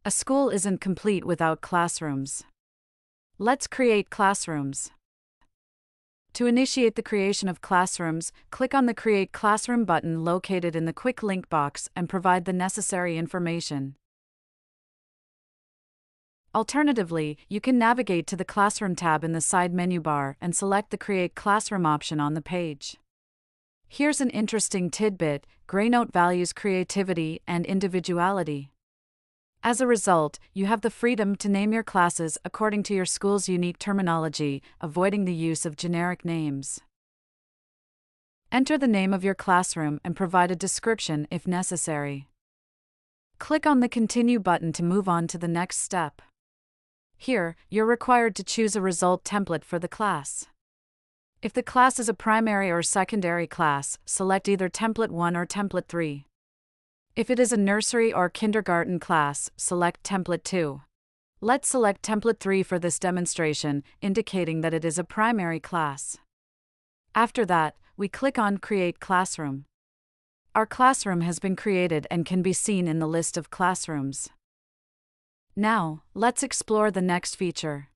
A school isn't complete without classrooms. Let's create classrooms. To initiate the creation of classrooms, click on the Create Classroom button located in the Quick Link box and provide the necessary information. Alternatively, you can navigate to the Classroom tab in the side menu bar and select the Create Classroom option on the page. Here's an interesting tidbit: Greynote values creativity and individuality. As a result, you have the freedom to name your classes according to your school's unique terminology, avoiding the use of generic names. Enter the name of your classroom and provide a description if necessary. Click on the Continue button to move on to the next step. Here, you're required to choose a result template for the class. If the class is a primary or secondary class, select either Template 1 or Template 3. If it is a nursery or kindergarten class, select Template 2. Let's select Template 3 for this demonstration, indicating that it is a primary class. After that, we click on Create Classroom. Our classroom has been created and can be seen in the list of classrooms. Now, let's explore the next feature.